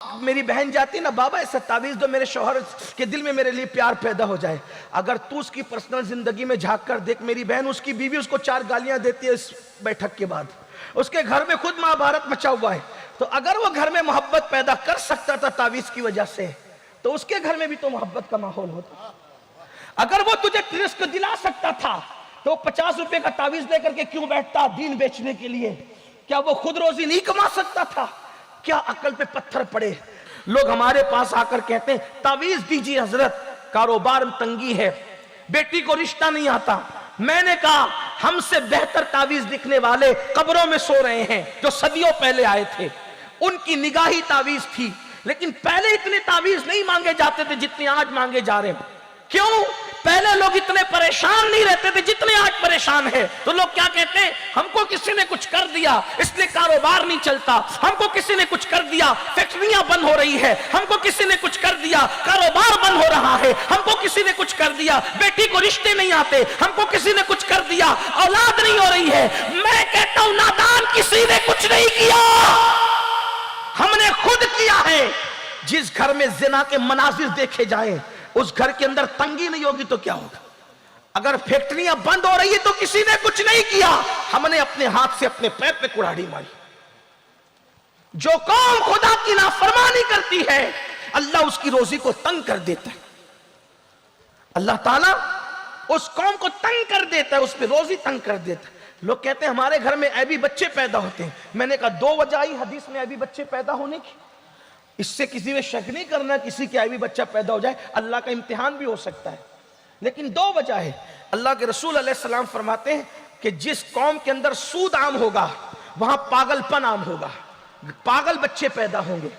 मेरी बहन जाती ना, बाबा ऐसा तावीज दो मेरे शौहर के दिल में मेरे लिए प्यार पैदा हो जाए। अगर तू उसकी पर्सनल जिंदगी में झांक कर देख, मेरी बहन, उसकी बीवी उसको 4 गालियां देती है इस बैठक के बाद। उसके घर में खुद महाभारत मचा हुआ है। तो अगर वो घर में मोहब्बत पैदा कर सकता था तावीज की वजह से, तो उसके घर में भी तो मोहब्बत का माहौल होता। अगर वो तुझे रिस्क दिला सकता था तो 50 रुपए का तावीज लेकर के क्यों बैठता दीन बेचने के लिए? क्या वो खुद रोजी नहीं कमा सकता था? क्या अकल पे पत्थर पड़े? लोग हमारे पास आकर कहते हैं तावीज दीजिए हजरत, कारोबार में तंगी है, बेटी को रिश्ता नहीं आता। मैंने कहा हमसे बेहतर तावीज लिखने वाले कब्रों में सो रहे हैं जो सदियों पहले आए थे। उनकी निगाही तावीज थी, लेकिन पहले इतने तावीज नहीं मांगे जाते थे जितने आज मांगे जा रहे हैं। क्यों? पहले लोग इतने परेशान नहीं रहते थे जितने आज परेशान है। तो लोग क्या कहते हैं, हमको किसी ने कुछ कर दिया इसलिए कारोबार नहीं चलता, हमको किसी ने कुछ कर दिया फैक्ट्रियां बंद हो रही है, हमको किसी ने कुछ कर दिया कारोबार बंद हो रहा है, हमको किसी ने कुछ कर दिया बेटी को रिश्ते नहीं आते, हमको किसी ने कुछ कर दिया औलाद नहीं हो रही है। मैं कहता हूं नादान, किसी ने कुछ नहीं किया, हमने खुद किया है। जिस घर में जिना के मनाजिर देखे जाए उस घर के अंदर तंगी नहीं होगी तो क्या होगा? अगर फैक्ट्रियां बंद हो रही है तो किसी ने कुछ नहीं किया, हमने अपने हाथ से अपने पैर पे कुल्हाड़ी मारी। जो कौम खुदा की नाफरमानी करती है अल्लाह उसकी रोजी को तंग कर देता है। अल्लाह ताला उस कौम को तंग कर देता है, उस पर रोजी तंग कर देता है। लोग कहते हैं हमारे घर में ऐबी बच्चे पैदा होते हैं। मैंने कहा 2 वजह आई हदीस में ऐबी बच्चे पैदा होने की। इससे किसी में शक नहीं करना किसी के ऐबी बच्चा पैदा हो जाए, अल्लाह का इम्तिहान भी हो सकता है, लेकिन 2 वजह है। अल्लाह के रसूल अलैहिस्सलाम फरमाते हैं कि जिस कौम के अंदर सूद आम होगा वहां पागलपन आम होगा, पागल बच्चे पैदा होंगे।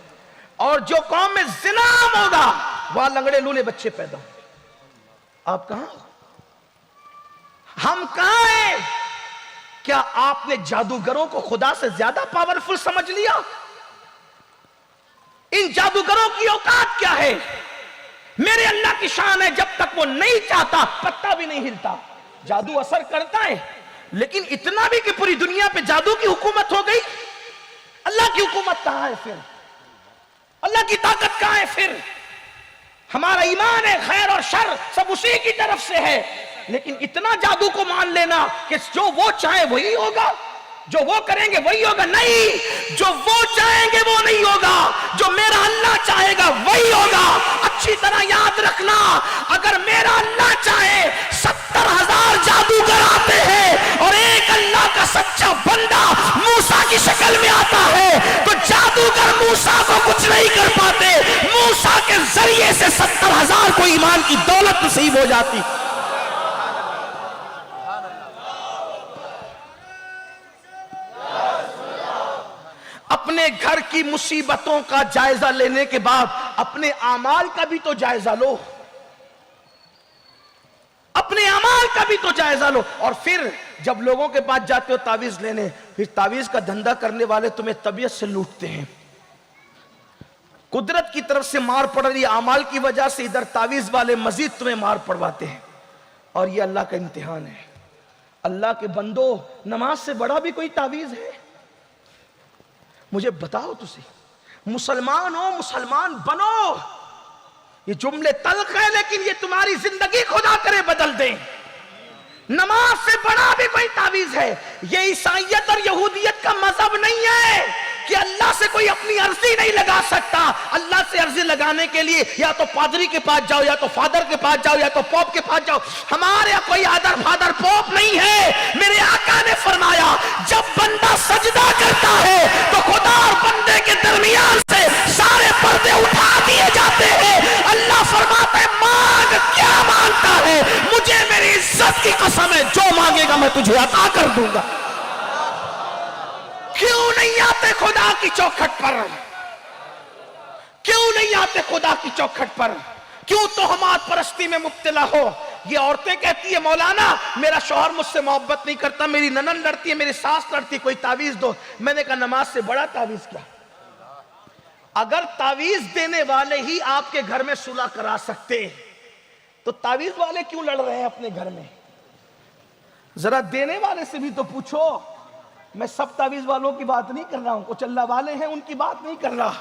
और जो कौम में जिना आम होगा वहां लंगड़े लूले बच्चे पैदा होंगे। आप कहां, हम कहां हैं? क्या आपने जादूगरों को खुदा से ज्यादा पावरफुल समझ लिया? इन जादूगरों की औकात क्या है? मेरे अल्लाह की शान है, जब तक वो नहीं चाहता पत्ता भी नहीं हिलता। जादू असर करता है, लेकिन इतना भी कि पूरी दुनिया पे जादू की हुकूमत हो गई। अल्लाह की हुकूमत कहां है फिर? अल्लाह की ताकत कहां है फिर? हमारा ईमान है, खैर और शर सब उसी की तरफ से है, लेकिन इतना जादू को मान लेना कि जो वो चाहे वही होगा, जो वो करेंगे वही होगा। नहीं, जो वो चाहेंगे वो नहीं होगा, जो मेरा अल्लाह चाहेगा वही होगा। अच्छी तरह याद रखना, अगर मेरा अल्लाह चाहे 70,000 जादूगर आते हैं और एक अल्लाह का सच्चा बंदा मूसा की शक्ल में आता है तो जादूगर मूसा को कुछ नहीं कर पाते। मूसा के जरिए से 70,000 को ईमान की दौलत नसीब हो जाती। अपने घर की मुसीबतों का जायजा लेने के बाद अपने आमाल का भी तो जायजा लो, अपने अमाल का भी तो जायजा लो। और फिर जब लोगों के पास जाते हो तावीज लेने, फिर तावीज का धंधा करने वाले तुम्हें तबीयत से लूटते हैं। कुदरत की तरफ से मार पड़ रही है अमाल की वजह से, इधर तावीज वाले मजीद तुम्हें मार पड़वाते हैं। और ये अल्लाह का इम्तिहान है। अल्लाह के बंदो, नमाज से बड़ा भी कोई तावीज है? मुझे बताओ, तुसी मुसलमान हो, मुसलमान बनो। ये जुमले तल्ख है, लेकिन ये तुम्हारी जिंदगी खुदा करे बदल दे। नमाज से बड़ा भी कोई तावीज है? ये ईसाइयत और यहूदियत का मजहब नहीं है कि अल्लाह से कोई अपनी अर्जी नहीं लगा सकता। अल्लाह से अर्जी लगाने के लिए या तो पादरी के पास जाओ, या तो फादर के पास जाओ, या तो पॉप के पास जाओ। हमारे यहाँ कोई आदर फादर पॉप नहीं है। मेरे आका ने फरमाया जब बंदा सजदा करता है तो खुदा और बंदे के दरमियान से सारे पर्दे उठा दिए जाते हैं। अल्लाह फरमाता है मांग, क्या मांगता है? मुझे मेरी इज्जत की कसम है, जो मांगेगा मैं तुझे अता कर दूंगा। क्यों नहीं आते खुदा की चौखट पर? क्यों नहीं आते खुदा की चौखट पर? क्यों तोहमात परस्ती में मुब्तला हो? ये औरतें कहती है मौलाना मेरा शौहर मुझसे मोहब्बत नहीं करता, मेरी ननन लड़ती है, मेरी सास लड़ती है, कोई तावीज दो। मैंने कहा नमाज से बड़ा तावीज क्या? अगर तावीज देने वाले ही आपके घर में सुलह करा सकते तो तावीज वाले क्यों लड़ रहे हैं अपने घर में? जरा देने वाले से भी तो पूछो। मैं सब तावीज वालों की बात नहीं कर रहा हूं, कुछ अल्लाह वाले हैं उनकी बात नहीं कर रहा।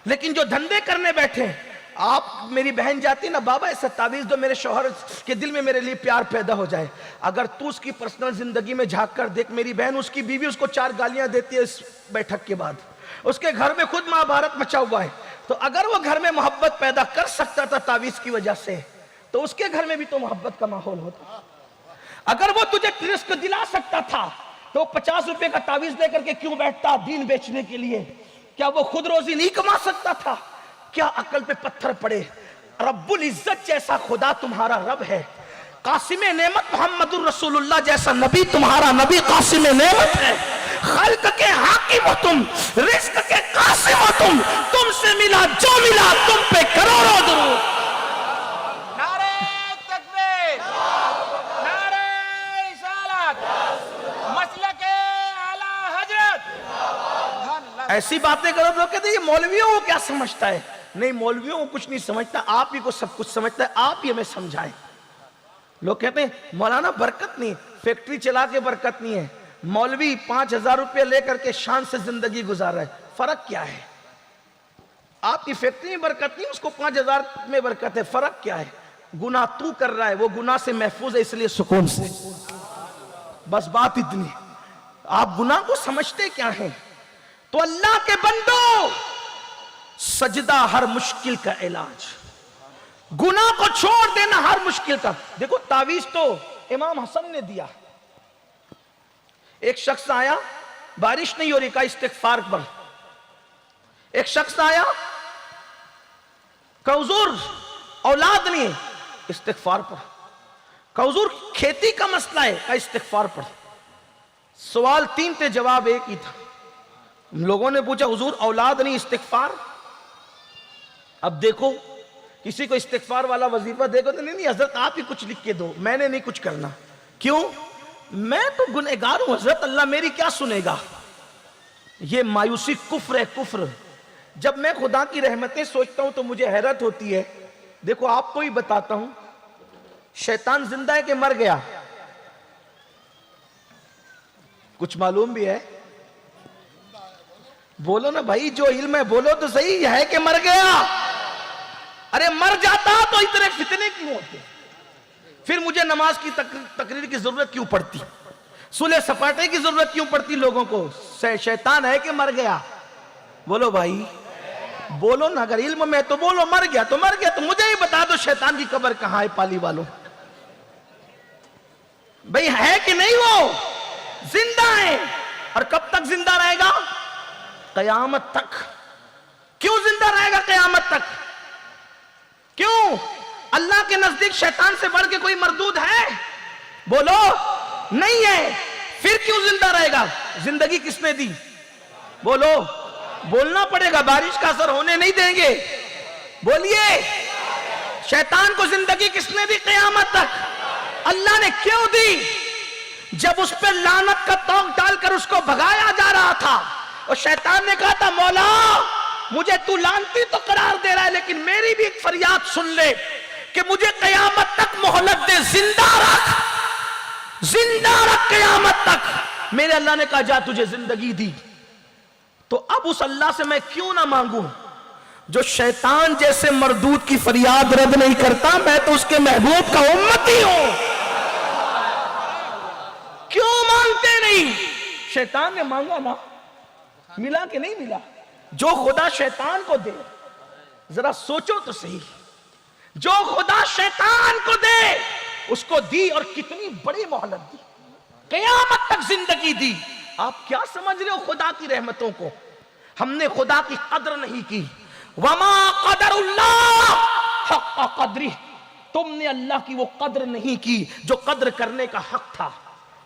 लेकिन जो धंधे करने बैठे, आप मेरी बहन जाती ना, बाबा ऐसा तावीज दो मेरे शौहर के दिल में मेरे लिए प्यार पैदा हो जाए। अगर तू उसकी पर्सनल जिंदगी में झांक कर देख, मेरी बहन, उसकी बीवी उसको 4 गालियां देती है इस बैठक के बाद। उसके घर में खुद महाभारत मचा हुआ है। तो अगर वो घर में मोहब्बत पैदा कर सकता था तावीज की वजह से, तो उसके घर में भी तो मोहब्बत का माहौल होता। अगर वो तुझे रिस्क दिला सकता था, तो 50 रुपए का तावीज लेकर के क्यों बैठता दीन बेचने के लिए? क्या वो खुद रोजी नहीं कमा सकता था? क्या अकल पे पत्थर पड़े? रब्बुल इज्जत जैसा खुदा तुम्हारा रब है, कासिम नेमत मोहम्मदुर रसूलुल्लाह जैसा नबी तुम्हारा नबी कासिम नेमत है। खल्क के हाकिम हो तुम, रिस्क के कासिम हो तुमसे मिला जो मिला तुम पे करोड़ों दुरूद। नारे तकबीर, नारे रिसालत, मसलके आला हजरत। ऐसी बातें करो तो कहते ये मौलवियों को क्या समझता है? नहीं, मौलवियों को कुछ नहीं समझता, आप ही को सब कुछ समझता है। आप ही हमें समझाएं। लोग कहते हैं मौलाना बरकत नहीं, फैक्ट्री चला के बरकत नहीं है। मौलवी 5000 रुपये लेकर के शान से जिंदगी गुजार रहा है, फर्क क्या है? आपकी फैक्ट्री में बरकत नहीं, उसको 5000 में बरकत है, फर्क क्या है? गुनाह तू कर रहा है, वो गुनाह से महफूज है, इसलिए सुकून से। बस बात इतनी। आप गुनाह को समझते क्या है? तो अल्लाह के बंदो, सजदा हर मुश्किल का इलाज, गुनाह को छोड़ देना हर मुश्किल का। देखो तावीज तो इमाम हसन ने दिया। एक शख्स आया, बारिश नहीं हो रही, का इस्तिगफार पर। एक शख्स आया, कौजूर औलाद नहीं, इस्तिगफार पर। कौजूर खेती का मसला है, का इस्तिगफार पर। सवाल 3 थे, जवाब एक ही था। लोगों ने पूछा हुजूर औलाद नहीं, इस्तिगफार। अब देखो, किसी को इस्तिगफार वाला वजीफा देखो तो नहीं हजरत आप ही कुछ लिख के दो, मैंने नहीं कुछ करना। क्यों? मैं तो गुनहगार हूं हजरत, अल्लाह मेरी क्या सुनेगा? ये मायूसी कुफ्र है, कुफ्र। जब मैं खुदा की रहमतें सोचता हूं तो मुझे हैरत होती है। देखो आपको ही बताता हूं, शैतान जिंदा है कि मर गया? कुछ मालूम भी है? बोलो ना भाई, जो इल्म है बोलो तो सही, है कि मर गया? अरे मर जाता तो इतने फितने क्यों होते? फिर मुझे नमाज की तकरीर की जरूरत क्यों पड़ती? सुलह सपाटे की जरूरत क्यों पड़ती लोगों को? शैतान है कि मर गया? बोलो भाई, बोलो ना। अगर इल्म में तो बोलो, मर गया तो मर गया। तो मुझे ही बता दो शैतान की कब्र कहां है पाली वालों? भाई है कि नहीं? वो जिंदा है। और कब तक जिंदा रहेगा? कयामत तक। क्यों जिंदा रहेगा कयामत तक? क्यों? अल्लाह के नजदीक शैतान से बढ़ के कोई मरदूद है? बोलो, नहीं है। फिर क्यों जिंदा रहेगा? जिंदगी किसने दी? बोलो, बोलना पड़ेगा, बारिश का असर होने नहीं देंगे। बोलिए, शैतान को जिंदगी किसने दी कयामत तक? अल्लाह ने। क्यों दी? जब उस पर लानत का तोक डालकर उसको भगाया जा रहा था और शैतान ने कहा था मौला मुझे तू लानती तो करार दे रहा है, लेकिन मेरी भी एक फरियाद सुन ले कि मुझे कयामत तक मोहलत दे, जिंदा रख कयामत तक। मेरे अल्लाह ने कहा जा तुझे जिंदगी दी। तो अब उस अल्लाह से मैं क्यों ना मांगू जो शैतान जैसे मरदूद की फरियाद रद्द नहीं करता? मैं तो उसके महबूब का उम्मती हूं। क्यों मांगते नहीं? शैतान ने मांगा ना, मिला कि नहीं मिला? जो खुदा शैतान को दे, जरा सोचो तो सही, जो खुदा शैतान को दे उसको दी, और कितनी बड़ी मोहलत दी, कयामत तक जिंदगी दी। आप क्या समझ रहे हो खुदा की रहमतों को? हमने खुदा की कद्र नहीं की। वमा क़दरुल्लाह हक़्क़ क़द्रिह, तुमने अल्लाह की वो कद्र नहीं की जो कद्र करने का हक था।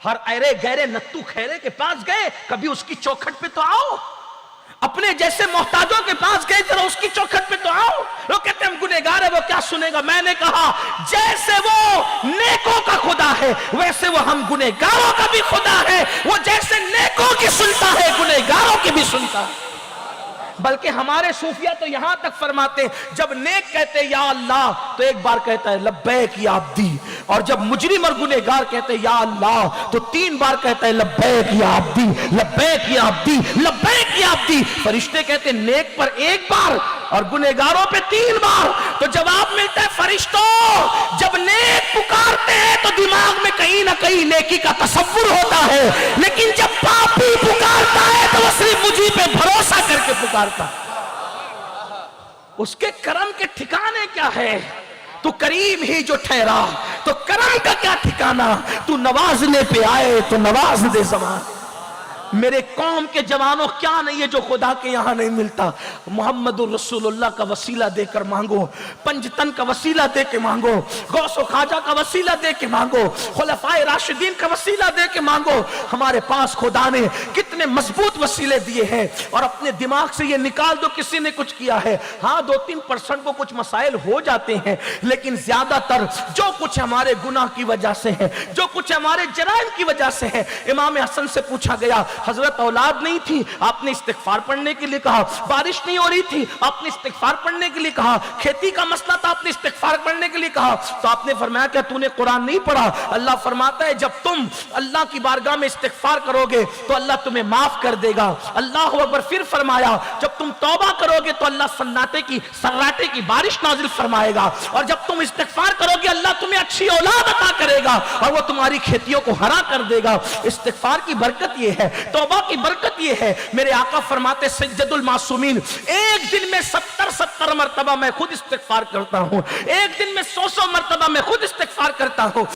हर अरे गहरे नत्तू खैरे के पास गए, कभी उसकी चौखट पे तो आओ। अपने जैसे मोहताजों के पास गए, जरा उसकी चौखट पे तो आओ। लोग कहते हैं हम गुनहगार है, वो क्या सुनेगा? मैंने कहा जैसे वो नेकों का खुदा है वैसे वो हम गुनहगारों का भी खुदा है। वो जैसे नेकों की सुनता है गुनहगारों की भी सुनता है। बल्कि हमारे सूफिया तो यहां तक फरमाते हैं जब नेक कहते या अल्लाह तो एक बार कहता है लब्बैक या अब्दी, और जब मुजरिम और गुनहगार कहते हैं या अल्लाह, तो 3 बार कहता है लब्बैक या अब्दी, लब्बैक या अब्दी, लब्बैक या अब्दी। फरिश्ते कहते हैं नेक पर 1 बार और गुनहगारों पे 3 बार। तो जवाब मिलता है फरिश्तों, जब नेक पुकारते हैं तो दिमाग में कहीं ना कहीं नेकी का तसव्वुर होता है, लेकिन जब पापी पुकारता है तो वो सिर्फ मुझी पे भरोसा करके पुकारता है। उसके करम के ठिकाने क्या है? तू करीम ही जो ठहरा, तो करम का क्या ठिकाना? तू नवाजने पे आए तो नवाज दे ज़मान। मेरे कौम के जवानों, क्या नहीं है जो खुदा के यहां नहीं मिलता। मोहम्मदुर रसूलुल्लाह का वसीला देकर मांगो, पंजतन का वसीला दे के मांगो, गौसो खाजा का वसीला दे के मांगो, खुलफाए राशिदीन का वसीला दे के मांगो। हमारे पास खुदा ने कितने मजबूत वसीले दिए हैं, और अपने दिमाग से ये निकाल दो किसी ने कुछ किया है। हाँ 2-3% को कुछ मसाइल हो जाते हैं, लेकिन ज्यादातर जो कुछ हमारे गुनाह की वजह से है, जो कुछ हमारे जराइम की वजह से है। इमाम हसन से पूछा गया, हजरत औलाद नहीं थी, आपने इस्तिगफार पढ़ने के लिए कहा। बारिश नहीं हो रही थी, आपने इस्तिगफार पढ़ने के लिए कहा। खेती का मसला था, आपने इस्तिगफार पढ़ने के लिए कहा। तो आपने फरमाया क्या तूने कुरान नहीं पढ़ा? अल्लाह फरमाता है जब तुम अल्लाह की बारगाह में इस्तिगफार करोगे तो अल्लाह तुम्हें माफ कर देगा। अल्लाह अकबर। फिर फरमाया जब तुम तौबा करोगे तो अल्लाह सर्राटे की बारिश नाजिल फरमाएगा, और जब तुम इस्तिगफार करोगे अल्लाह तुम्हें अच्छी औलाद अता करेगा और वो तुम्हारी खेतियों को हरा कर देगा। इस्तिगफार की बरकत ये है, तौबा की बरकत ये है। मेरे आका फरमाते सज्जदुल मासूमीन, एक दिन में 70 मरतबा मैं खुद इस्तिगफार करता हूं, एक दिन में 100 मरतबा मैं खुद इस्तिगफार करता हूं।